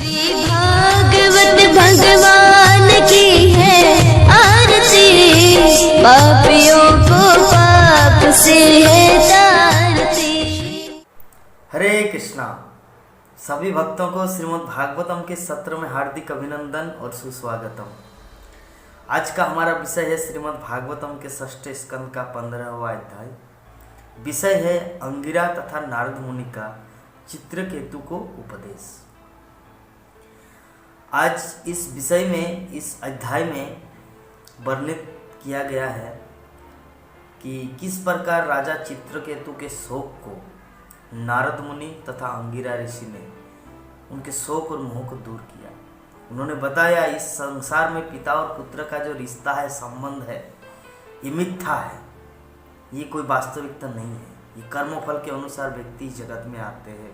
श्री भागवत भगवान की है आरती, पापियों को पाप से है तारती। हरे कृष्णा। सभी भक्तों को श्रीमद् भागवतम के सत्र में हार्दिक अभिनंदन और सुस्वागतम। आज का हमारा विषय है श्रीमद् भागवतम के 6 स्कंद का 15वां अध्याय। विषय है अंगिरा तथा नारद मुनि का चित्रकेतु को उपदेश। आज इस विषय में, इस अध्याय में वर्णित किया गया है कि किस प्रकार राजा चित्रकेतु के शोक को नारद मुनि तथा अंगिरा ऋषि ने उनके शोक और मोह को दूर किया। उन्होंने बताया इस संसार में पिता और पुत्र का जो रिश्ता है, संबंध है, ये मिथ्या है, ये कोई वास्तविकता नहीं है। ये कर्मफल के अनुसार व्यक्ति इस जगत में आते हैं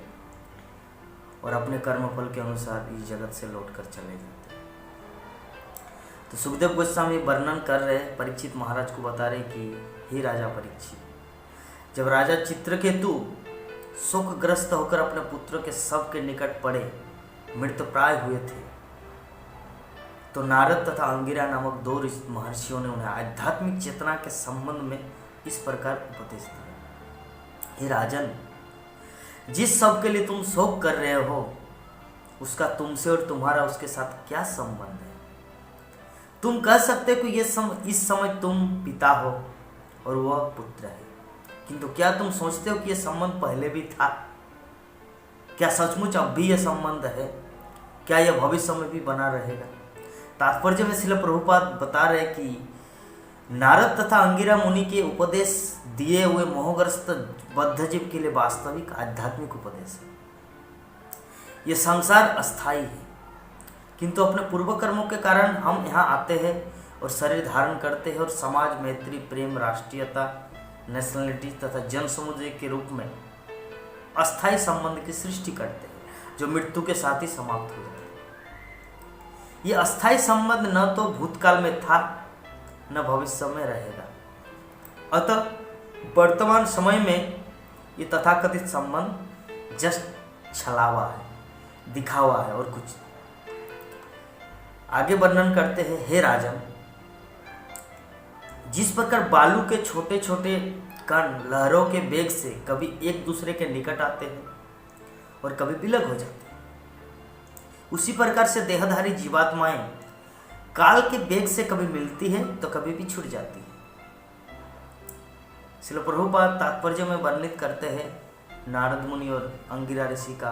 और अपने कर्मफल के अनुसार इस जगत से लौटकर चले जाते हैं। तो सुखदेव गोस्वामी वर्णन कर रहे, परीक्षित महाराज को बता रहे कि हे राजा परीक्षित, जब राजा चित्रकेतु शोकग्रस्त होकर अपने पुत्र के शव के निकट पड़े, मृतप्राय हुए थे, तो नारद तथा अंगिरा नामक 2 महर्षियों ने उन्हें आध्यात्मिक चेतना के संबंध में इस प्रकार उपदेश दिया। हे राजन, जिस शव के लिए तुम शोक कर रहे हो, उसका तुमसे और तुम्हारा उसके साथ क्या संबंध है? तुम कह सकते हो कि इस समय तुम पिता हो और वह पुत्र है, किंतु क्या तुम सोचते हो कि यह संबंध पहले भी था? क्या सचमुच अब भी यह संबंध है? क्या यह भविष्य में भी बना रहेगा? तात्पर्य में श्रील प्रभुपाद बता रहे कि नारद तथा अंगिरा मुनि के उपदेश दिए हुए मोहग्रस्त बद्धजीव के लिए वास्तविक आध्यात्मिक उपदेश है। यह संसार अस्थाई है, किंतु अपने पूर्व कर्मों के कारण हम यहाँ आते हैं और शरीर धारण करते हैं और समाज, मैत्री, प्रेम, राष्ट्रीयता, नेशनलिटी तथा जन समुदाय के रूप में अस्थाई संबंध की सृष्टि करते हैं, जो मृत्यु के साथ ही समाप्त हो जाते हैं। ये अस्थाई संबंध न तो भूतकाल में था, न भविष्य में रहेगा। अतः वर्तमान समय में ये तथाकथित संबंध जस्ट छलावा है, दिखावा है और कुछ। आगे वर्णन करते हैं, हे राजन, जिस प्रकार बालू के छोटे छोटे कण लहरों के वेग से कभी एक दूसरे के निकट आते हैं और कभी विलग हो जाते हैं, उसी प्रकार से देहधारी जीवात्माएं काल के वेग से कभी मिलती है तो कभी भी छूट जाती है। श्रील प्रभुपाद तात्पर्य में वर्णित करते हैं नारद मुनि और अंगिरा ऋषि का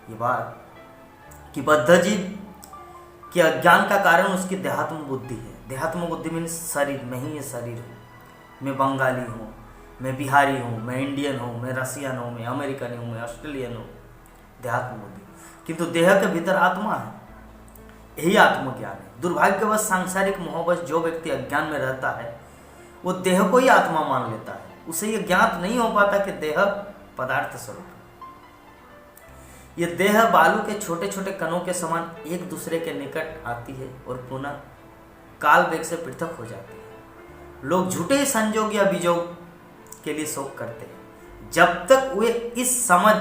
ये बात कि बद्धजीव के अज्ञान का कारण उसकी देहात्म बुद्धि है। देहात्म बुद्धि मीन्स शरीर, मैं ही ये शरीर हूँ, मैं बंगाली हूँ, मैं बिहारी हूँ, मैं इंडियन हूँ, मैं रसियन हूँ, मैं अमेरिकन हूँ, मैं ऑस्ट्रेलियन हूँ, देहात्म बुद्धि। किंतु देह के भीतर आत्मा है, यही आत्मज्ञान है। दुर्भाग्यवश सांसारिक मोहवश जो व्यक्ति अज्ञान में रहता है, वो देह को ही आत्मा मान लेता है। उसे ये ज्ञात नहीं हो पाता कि देह पदार्थ स्वरूप है। ये देह बालू के छोटे छोटे कणों के समान एक दूसरे के निकट आती है और पुनः काल वेग से पृथक हो जाती है। लोग झूठे संयोग या वियोग के लिए शोक करते हैं। जब तक वे इस समझ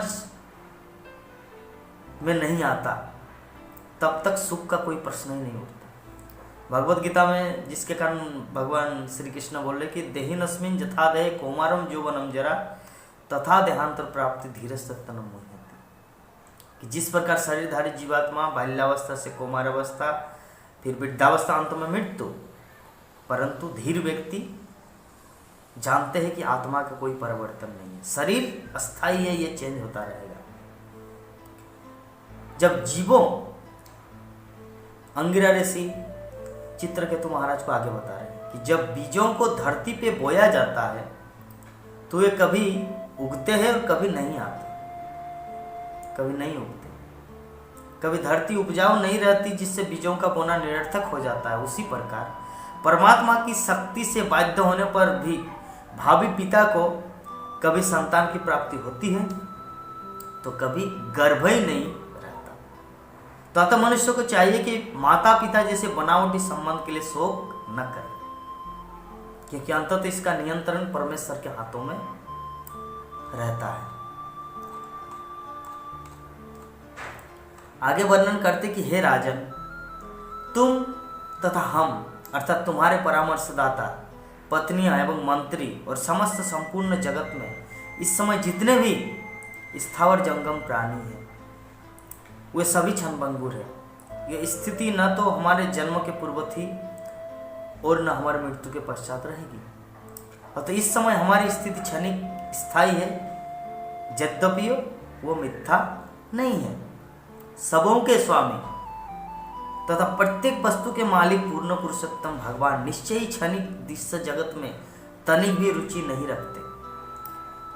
में नहीं आता, तब तक सुख का कोई प्रश्न ही नहीं उठता। भगवत गीता में जिसके कारण भगवान श्री कृष्ण बोल रहे कि देहिनस्मिन् यथा देहे कौमारम यौवनम जरा तथा देहांतर प्राप्ति धीरस्तत्तनम मुह्यते। कि जिस प्रकार शरीरधारी जीवात्मा बाल्यावस्था से कौमारावस्था, फिर वृद्धावस्था, अंत में मृत्यु, परंतु धीर व्यक्ति जानते हैं कि आत्मा का कोई परिवर्तन नहीं है, शरीर अस्थाई है, ये चेंज होता रहेगा। जब जीवों, अंगिरा ऋषि चित्रकेतु महाराज को आगे बता रहे हैं कि जब बीजों को धरती पे बोया जाता है तो वे कभी उगते हैं और कभी नहीं आते, कभी नहीं उगते। कभी धरती उपजाऊ नहीं रहती, जिससे बीजों का बोना निरर्थक हो जाता है। उसी प्रकार परमात्मा की शक्ति से बाध्य होने पर भी भावी पिता को कभी संतान की प्राप्ति होती है तो कभी गर्भ ही नहीं रहता। तो अतः मनुष्य को चाहिए कि माता पिता जैसे बनावटी संबंध के लिए शोक न करे, क्योंकि अंततः इसका नियंत्रण परमेश्वर के हाथों में रहता है। आगे वर्णन करते कि हे राजन, तुम तथा हम अर्थात तुम्हारे परामर्शदाता, पत्नियां एवं मंत्री और समस्त संपूर्ण जगत में इस समय जितने भी स्थावर जंगम प्राणी हैं वे सभी क्षणभंगुर हैं। यह स्थिति न तो हमारे जन्म के पूर्व थी और न हमारे मृत्यु के पश्चात रहेगी। और तो इस समय हमारी स्थिति क्षणिक स्थायी है, यद्यपि वो मिथ्या नहीं है। सबों के स्वामी तथा प्रत्येक वस्तु के मालिक पूर्ण पुरुषोत्तम भगवान निश्चय ही क्षणिक दृश्य जगत में तनिक भी रुचि नहीं रखते।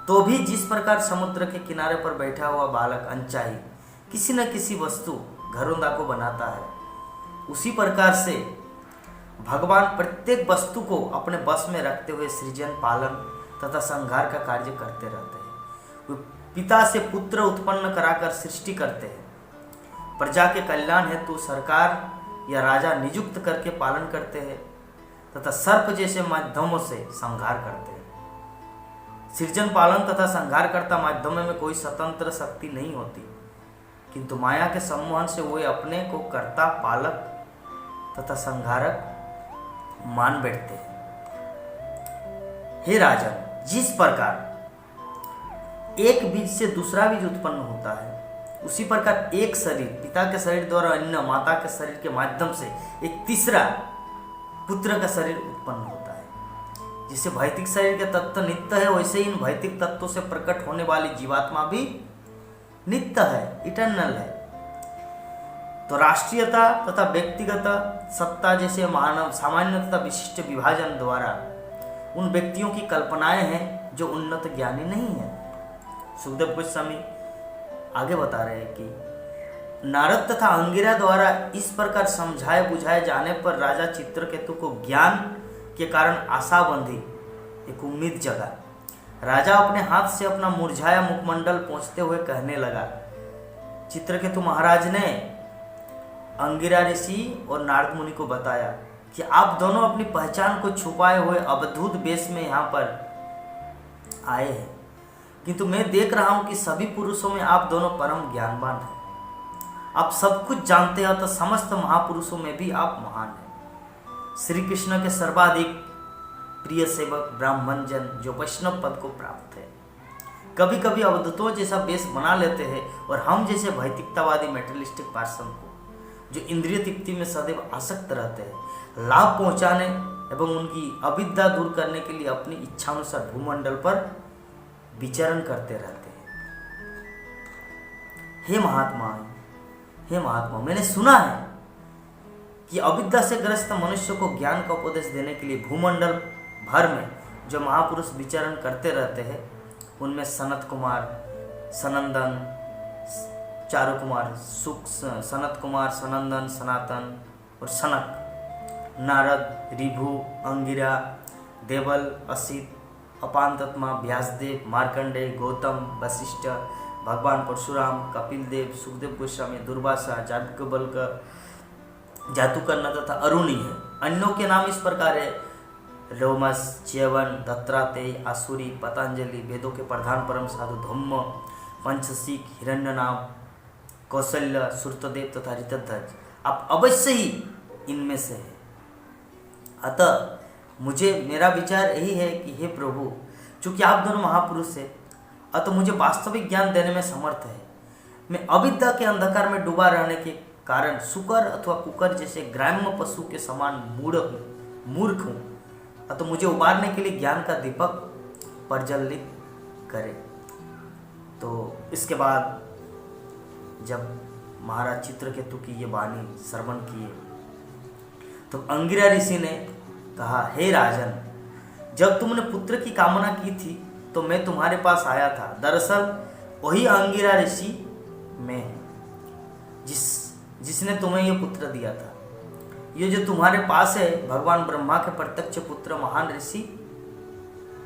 तो भी जिस प्रकार समुद्र के किनारे पर बैठा हुआ बालक अनचाही किसी न किसी वस्तु घरोंदा को बनाता है, उसी प्रकार से भगवान प्रत्येक वस्तु को अपने बस में रखते हुए सृजन, पालन तथा संहार का कार्य करते रहते हैं। वे पिता से पुत्र उत्पन्न कराकर सृष्टि करते हैं, प्रजा के कल्याण हेतु सरकार या राजा नियुक्त करके पालन करते हैं तथा सर्प जैसे माध्यमों से संहार करते हैं। सृजन, पालन तथा संहार करता माध्यमों में कोई स्वतंत्र शक्ति नहीं होती, किंतु माया के सम्मोहन से वे अपने को कर्ता, पालक तथा संहारक मान बैठते हैं। हे राजन, जिस प्रकार एक बीज से दूसरा बीज उत्पन्न होता है, उसी प्रकार एक शरीर पिता के शरीर द्वारा अन्य माता के शरीर के माध्यम से एक तीसरा पुत्र का शरीर उत्पन्न होता है। जिसे भौतिक शरीर के तत्व नित्य है, वैसे ही इन भौतिक तत्वों से प्रकट होने वाली जीवात्मा भी नित्य है, इटर्नल है। तो राष्ट्रीयता तथा व्यक्तिगत सत्ता जैसे मानव सामान्य तथा विशिष्ट विभाजन द्वारा उन व्यक्तियों की कल्पनाएं हैं जो उन्नत ज्ञानी नहीं है। सुखदेव गोस्वामी आगे बता रहे हैं कि नारद तथा अंगिरा द्वारा इस प्रकार समझाए बुझाए जाने पर राजा चित्रकेतु को ज्ञान के कारण आशा बंधी, एक उम्मीद जगा। राजा अपने हाथ से अपना मुरझाया मुखमंडल पोंछते हुए कहने लगा। चित्रकेतु महाराज ने अंगिरा ऋषि और नारद मुनि को बताया कि आप दोनों अपनी पहचान को छुपाए हुए अवधूत वेश में यहाँ पर आए हैं, किंतु मैं देख रहा हूँ कि सभी पुरुषों में आप दोनों परम ज्ञानवान हैं। आप सब कुछ जानते हैं, तो समस्त महापुरुषों में भी आप महान हैं। श्री कृष्ण के सर्वाधिक प्रिय सेवक ब्राह्मण जन जो वैष्णव पद को प्राप्त है, कभी कभी अवधूतों जैसा वेश बना लेते हैं और हम जैसे भौतिकतावादी मेटेरियलिस्टिक पर्सन को जो इंद्रिय तृप्ति में सदैव आसक्त रहते हैं, लाभ पहुंचाने एवं उनकी अविद्या दूर करने के लिए अपनी इच्छानुसार भूमंडल पर विचरण करते रहते हैं। हे महात्मा, मैंने सुना है कि अविद्या से ग्रस्त मनुष्य को ज्ञान का उपदेश देने के लिए भूमंडल भर में जो महापुरुष विचरण करते रहते हैं, उनमें सनत कुमार, सनंदन, चारु कुमार, सनत कुमार, सनंदन, सनातन और सनक, नारद, ऋभु, अंगिरा, देवल, असित, अपांतत्मा, व्यासदेव, मार्कंडेय, गौतम, वशिष्ठ, भगवान परशुराम, कपिल देव, सुखदेव गोस्वामी, दुर्वासा, जातुकवल्क, जातुकर्ण तथा अरुणी है। अन्यों के नाम इस प्रकार है: रोमस, च्यवन, दत्तात्रेय, आसुरी, पतंजलि, वेदों के प्रधान परम साधु धम्म, पंचसिक, हिरण्यनाभ, कौशल्य, सुरतदेव तथा ऋतध्वज। आप अवश्य ही इनमें से है। अतः मेरा विचार यही है कि हे प्रभु, चूंकि आप दोनों महापुरुष हैं, अतः मुझे वास्तविक ज्ञान देने में समर्थ है। मैं अविद्या के अंधकार में डूबा रहने के कारण सुकर अथवा कुकर जैसे ग्राम्य पशु के समान मूर्ख हूँ, अतः मुझे उबारने के लिए ज्ञान का दीपक प्रज्वलित करे। तो इसके बाद जब महाराज चित्रकेतु की ये वाणी श्रवण किए तो अंगिरा ऋषि ने कहा, हे राजन, जब तुमने पुत्र की कामना की थी तो मैं तुम्हारे पास आया था। दरअसल वही अंगिरा ऋषि मैं हूँ जिसने तुम्हें ये पुत्र दिया था। ये जो तुम्हारे पास है भगवान ब्रह्मा के प्रत्यक्ष पुत्र महान ऋषि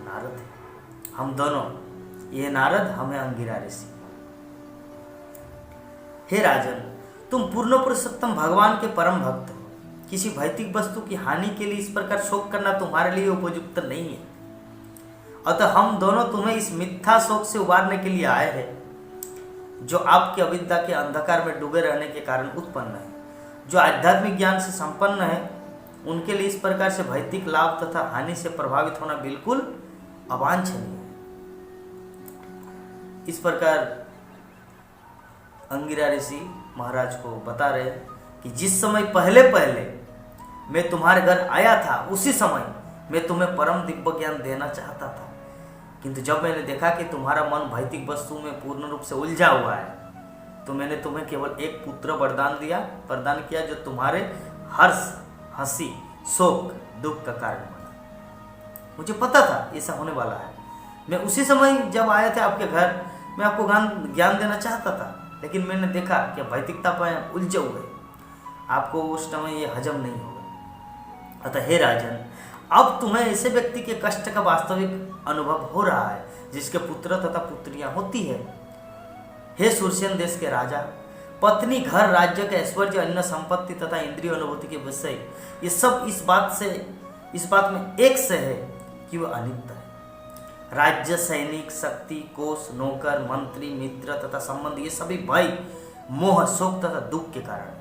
नारद है। हम दोनों, ये नारद, हमें अंगिरा ऋषि। हे राजन, तुम पूर्ण पुरुषोत्तम भगवान के परम भक्त हो। किसी भौतिक वस्तु की हानि के लिए इस प्रकार शोक करना तुम्हारे लिए उपयुक्त नहीं है। अतः हम दोनों तुम्हें इस मिथ्या शोक से उबारने के लिए आए हैं। जो आपकी अविद्या के अंधकार में डूबे रहने के कारण उत्पन्न है। जो आध्यात्मिक ज्ञान से संपन्न है उनके लिए इस प्रकार से भौतिक लाभ तथा हानि से प्रभावित होना बिल्कुल अवांछनीय है। इस प्रकार अंगिरा ऋषि महाराज को बता रहे कि जिस समय पहले मैं तुम्हारे घर आया था उसी समय मैं तुम्हें परम दिव्य ज्ञान देना चाहता था, किंतु जब मैंने देखा कि तुम्हारा मन भौतिक वस्तु में पूर्ण रूप से उलझा हुआ है तो मैंने तुम्हें केवल एक पुत्र प्रदान किया जो तुम्हारे हर्ष, हंसी, शोक, दुख का कारण बना। मुझे पता था ऐसा होने वाला है। मैं उसी समय जब आया था आपके घर, मैं आपको ज्ञान देना चाहता था, लेकिन मैंने देखा कि भौतिकता पर उलझे हुए आपको उस समय ये हजम नहीं होगा। अतः हे राजन, अब तुम्हें ऐसे व्यक्ति के कष्ट का वास्तविक अनुभव हो रहा है जिसके पुत्र तथा पुत्रियां होती है। हे सुरसेन देश के राजा, पत्नी, घर, राज्य के ऐश्वर्य, अन्य संपत्ति तथा इंद्रिय अनुभूति के विषय, ये सब इस बात में एक से है कि वह अनित्य है। राज्य, सैनिक, शक्ति, कोष, नौकर, मंत्री, मित्र तथा संबंध, ये सभी भय, मोह, शोक तथा दुख के कारण।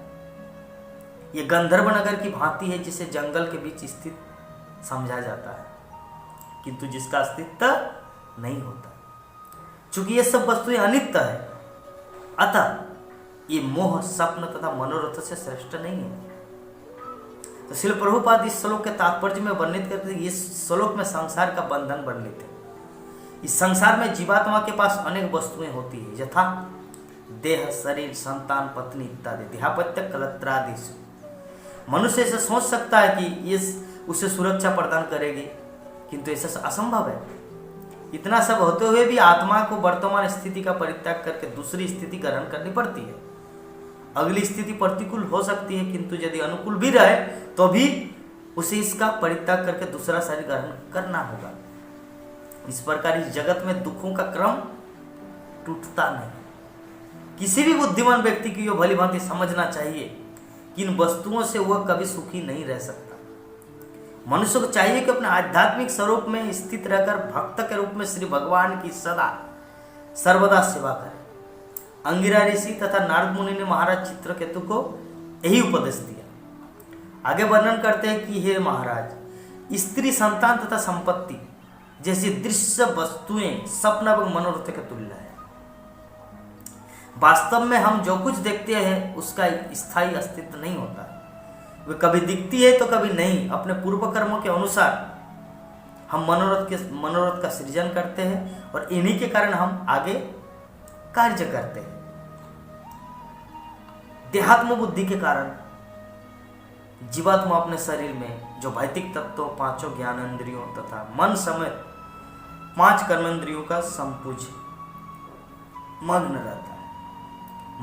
ये गंधर्व नगर की भांति है जिसे जंगल के बीच स्थित समझा जाता है, किंतु जिसका अस्तित्व नहीं होता। चूंकि ये सब वस्तुएं अनित्य है, अतः ये मोह, स्वप्न तथा मनोरथ से श्रेष्ठ नहीं है। तो श्रील प्रभुपाद इस श्लोक के तात्पर्य में वर्णित करते हैं। इस श्लोक में संसार का बंधन वर्णित है। इस संसार में जीवात्मा के पास अनेक वस्तुएं होती है, यथा देह, शरीर, संतान, पत्नी इत्यादि। देहापत्य कलत्रादि। मनुष्य ऐसा सोच सकता है कि ये उसे सुरक्षा प्रदान करेगी, किंतु ऐसा असंभव है। इतना सब होते हुए भी आत्मा को वर्तमान स्थिति का परित्याग करके दूसरी स्थिति ग्रहण करनी पड़ती है। अगली स्थिति प्रतिकूल हो सकती है, किंतु यदि अनुकूल भी रहे तो भी उसे इसका परित्याग करके दूसरा शरीर ग्रहण करना होगा। इस प्रकार इस जगत में दुखों का क्रम टूटता नहीं। किसी भी बुद्धिमान व्यक्ति की यह भली भांति समझना चाहिए कि इन वस्तुओं से वह कभी सुखी नहीं रह सकता। मनुष्य को चाहिए कि अपने आध्यात्मिक स्वरूप में स्थित रहकर भक्त के रूप में श्री भगवान की सर्वदा सेवा करे। अंगिरा ऋषि तथा नारद मुनि ने महाराज चित्रकेतु को यही उपदेश दिया। आगे वर्णन करते हैं कि हे महाराज, स्त्री, संतान तथा संपत्ति जैसी दृश्य वस्तुएं स्वप्न एवं मनोरथ के तुल्य है। वास्तव में हम जो कुछ देखते हैं उसका स्थायी अस्तित्व नहीं होता। वे कभी दिखती है तो कभी नहीं। अपने पूर्व कर्मों के अनुसार हम मनोरथ का सृजन करते हैं और इन्हीं के कारण हम आगे कार्य करते हैं। देहात्म बुद्धि के कारण जीवात्मा अपने शरीर में जो भौतिक तत्वों, पांचों ज्ञानेंद्रियों तथा मन समेत 5 कर्मेंद्रियों का संपुज मग्न रहता है।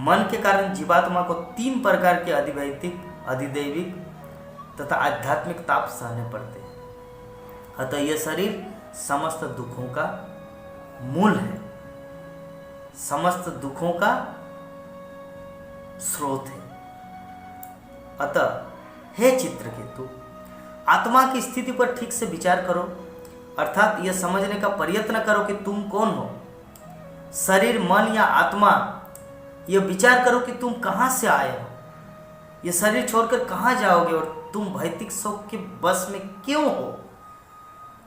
मन के कारण जीवात्मा को 3 प्रकार के अधिभौतिक, अधिदैविक तथा आध्यात्मिक ताप सहने पड़ते हैं। अतः यह शरीर समस्त दुखों का मूल है, समस्त दुखों का स्रोत है। अतः हे चित्रकेतु, आत्मा की स्थिति पर ठीक से विचार करो, अर्थात यह समझने का प्रयत्न करो कि तुम कौन हो। शरीर, मन या आत्मा, यह विचार करो कि तुम कहां से आए हो, यह शरीर छोड़कर कहां जाओगे और तुम भौतिक शोक के बस में क्यों हो।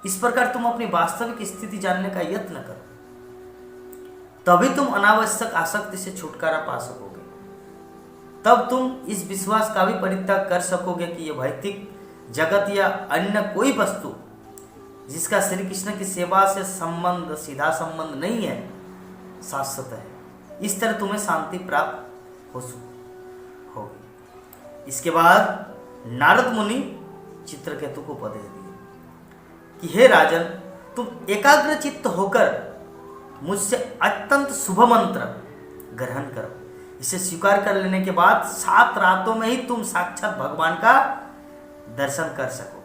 इस प्रकार तुम अपनी वास्तविक स्थिति जानने का यत्न करो, तभी तुम अनावश्यक आसक्ति से छुटकारा पा सकोगे। तब तुम इस विश्वास का भी परित्याग कर सकोगे कि यह भौतिक जगत या अन्य कोई वस्तु जिसका श्री कृष्ण की सेवा से सीधा संबंध नहीं है, शाश्वत है। इस तरह तुम्हें शांति प्राप्त होगी। इसके बाद नारद मुनि चित्रकेतु को उपदेश दिए कि हे राजन, तुम एकाग्रचित्त होकर मुझसे अत्यंत शुभ मंत्र ग्रहण करो। इसे स्वीकार कर लेने के बाद 7 रातों में ही तुम साक्षात भगवान का दर्शन कर सकोगे।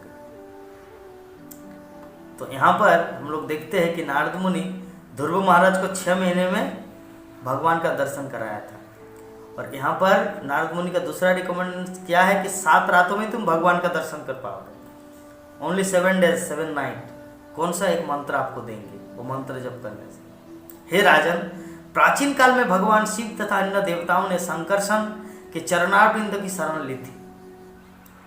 तो यहाँ पर हम लोग देखते हैं कि नारद मुनि ध्रुव महाराज को 6 महीने में भगवान का दर्शन कराया था, और यहाँ पर नारद मुनि का दूसरा रिकमेंड क्या है कि 7 रातों में तुम भगवान का दर्शन कर पाओगे। Only 7 days 7 night। कौन सा एक मंत्र आपको देंगे, वो मंत्र जप करने से। हे राजन, प्राचीन काल में भगवान शिव तथा अन्य देवताओं ने संकर्षण के चरणारविंद की शरण ली थी।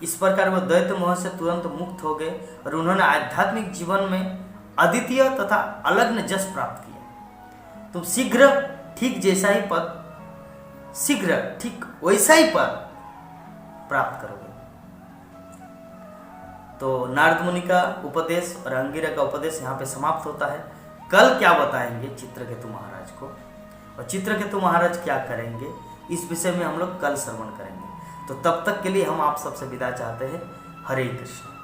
इस प्रकार वह दैत्य मोह से तुरंत मुक्त हो गए और उन्होंने आध्यात्मिक जीवन में अद्वितीय तथा अलग जश प्राप्त किया। तुम शीघ्र ठीक वैसा ही पद प्राप्त करोगे। तो नारद मुनि का उपदेश और अंगिरा का उपदेश यहाँ पे समाप्त होता है। कल क्या बताएंगे चित्रकेतु महाराज को और चित्रकेतु महाराज क्या करेंगे, इस विषय में हम लोग कल श्रवण करेंगे। तो तब तक के लिए हम आप सबसे विदा चाहते हैं। हरे कृष्ण।